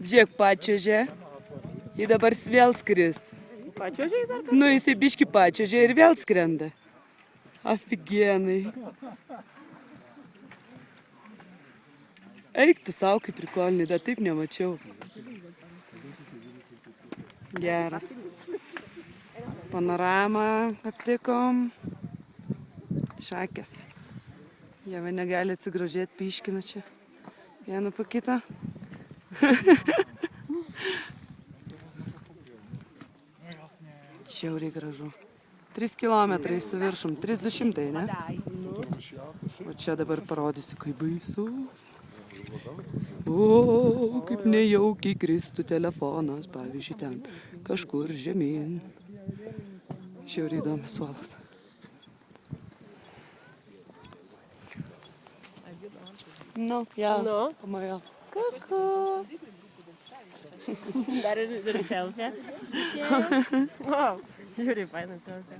Žiūrėk, pačiuožė. Jis dabar vėl skris. Pačiuožė jis ar ką? Nu, jisai biški pačiuožė ir vėl skrenda. Afigienai. Eik tu savo kaip prikolinį, dar taip nemačiau. Geras. Panoramą aptikom. Šakės. Jie negali atsigrožėti, pyškina čia. Vienu po kitą. Čiauriai gražu. 3 kilometrai su viršum, 3200, ne? O čia dabar parodysiu, kaip baisu. O, kaip nejaukiai kristų telefonas, pavyzdžiui, ten kažkur žemyn. Žiauriai įdomus suolas. Nu, ja, pamajau. Kuku. Dar ir selfie. Wow, žiūri, fainas selfie.